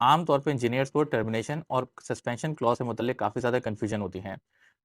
आमतौर पे इंजीनियर्स को टर्मिनेशन और सस्पेंशन क्लॉज से मुतल्लिक काफ़ी ज़्यादा कन्फ्यूजन होती है।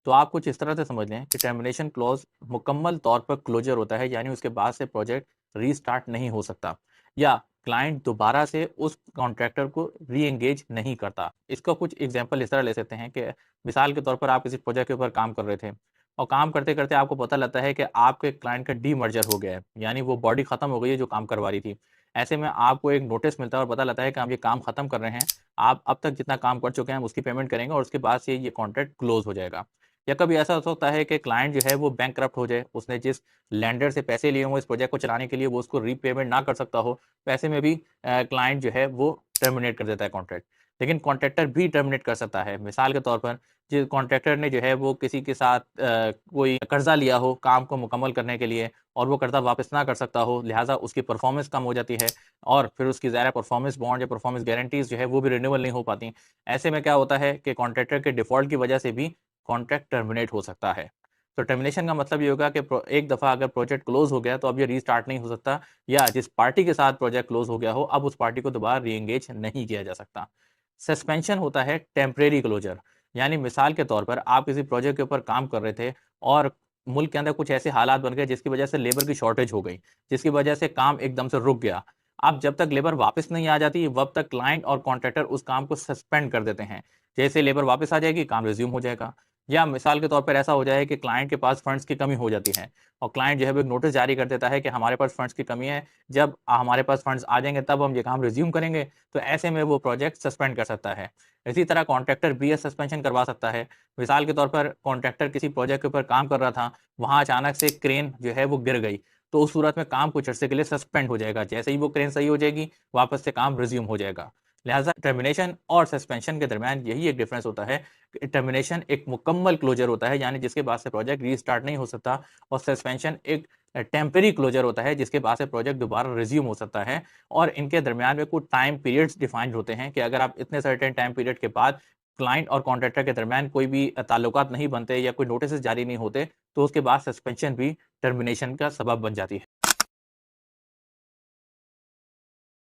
तो आप कुछ इस तरह से समझ लें कि टर्मिनेशन क्लॉज मुकम्मल तौर पर क्लोजर होता है, यानी उसके बाद से प्रोजेक्ट रीस्टार्ट नहीं हो सकता या क्लाइंट दोबारा से उस कॉन्ट्रैक्टर को री एंगेज नहीं करता। इसका कुछ एग्जांपल इस तरह ले सकते हैं कि मिसाल के तौर पर आप किसी प्रोजेक्ट के ऊपर काम कर रहे थे और काम करते करते आपको पता लगता है कि आपके क्लाइंट का डीमर्जर हो गया है, यानी वो बॉडी खत्म हो गई है जो काम करवा रही थी। ऐसे में आपको एक नोटिस मिलता है और पता लगता है कि हम ये काम खत्म कर रहे हैं। आप अब तक जितना काम कर चुके हैं हम उसकी पेमेंट करेंगे और उसके बाद से ये कॉन्ट्रैक्ट क्लोज हो जाएगा। या कभी ऐसा हो सकता है कि क्लाइंट जो है वो बैंकरप्ट हो जाए, उसने जिस लेंडर से पैसे लिए हों इस प्रोजेक्ट को चलाने के लिए वो उसको रीपेमेंट ना कर सकता हो। तो ऐसे में भी क्लाइंट जो है वो टर्मिनेट कर देता है कॉन्ट्रैक्ट। लेकिन कॉन्ट्रैक्टर भी टर्मिनेट कर सकता है। मिसाल के तौर पर जो कॉन्ट्रैक्टर ने जो है वो किसी के साथ कोई कर्जा लिया हो काम को मुकम्मल करने के लिए और वो कर्जा वापस ना कर सकता हो, लिहाजा उसकी परफॉर्मेंस कम हो जाती है और फिर उसकी ज़ाहिर है परफॉर्मेंस बॉन्ड या परफॉर्मेंस गारंटीज़ जो है वो भी रिन्यूअल नहीं हो पाती। ऐसे में क्या होता है कि कॉन्ट्रैक्टर के डिफ़ॉल्ट की वजह से भी कॉन्ट्रैक्ट टर्मिनेट हो सकता है। तो टर्मिनेशन का मतलब ये होगा कि एक दफ़ा अगर प्रोजेक्ट क्लोज़ हो गया तो अब ये रीस्टार्ट नहीं हो सकता या जिस पार्टी के साथ प्रोजेक्ट क्लोज़ हो गया हो अब उस पार्टी को दोबारा री-एंगेज नहीं किया जा सकता। सस्पेंशन होता है टेम्परेरी क्लोज़र, यानी मिसाल के तौर पर आप किसी प्रोजेक्ट के ऊपर काम कर रहे थे और मुल्क के अंदर कुछ ऐसे हालात बन गए जिसकी वजह से लेबर की शॉर्टेज हो गई, जिसकी वजह से काम एकदम से रुक गया। अब जब तक लेबर वापस नहीं आ जाती, तब तक क्लाइंट और कॉन्ट्रैक्टर उस काम को सस्पेंड कर देते हैं। जैसे लेबर वापस आ जाएगी, काम रिज़्यूम हो जाएगा। या मिसाल के तौर पर ऐसा हो जाए कि क्लाइंट के पास फंड्स की कमी हो जाती है और क्लाइंट जो है वो एक नोटिस जारी कर देता है कि हमारे पास फंड्स की कमी है, जब हमारे पास फंड्स आ जाएँगे तब हम ये काम रिज़्यूम करेंगे। तो ऐसे में वो प्रोजेक्ट सस्पेंड कर सकता है। इसी तरह कॉन्ट्रैक्टर भी ये सस्पेंशन करवा सकता है। मिसाल के तौर पर कॉन्ट्रैक्टर किसी प्रोजेक्ट के ऊपर काम कर रहा था, वहाँ अचानक से क्रेन जो है वो गिर गई, तो उस सूरत में काम कुछ अरसे के लिए सस्पेंड हो जाएगा। जैसे ही वो क्रेन सही हो जाएगी, वापस से काम रिज़्यूम हो जाएगा। लिहाज़ा टर्मिनेशन और सस्पेंशन के दरमियान यही एक डिफ़रेंस होता है कि टर्मिनेशन एक मुकम्मल क्लोज़र होता है, यानी जिसके बाद से प्रोजेक्ट रीस्टार्ट नहीं हो सकता और सस्पेंशन एक टेम्परेरी क्लोज़र होता है, जिसके बाद से प्रोजेक्ट दोबारा रिज़्यूम हो सकता है और इनके दरमियान में कुछ टाइम पीरियड्स डिफाइंड होते हैं कि अगर आप इतने सर्टेन टाइम पीरियड के बाद क्लाइंट और कॉन्ट्रैक्टर के दरमियान कोई भी ताल्लुकात नहीं बनते या कोई नोटिस जारी नहीं होते, तो उसके बाद सस्पेंशन भी टर्मिनेशन का सबब बन जाती है।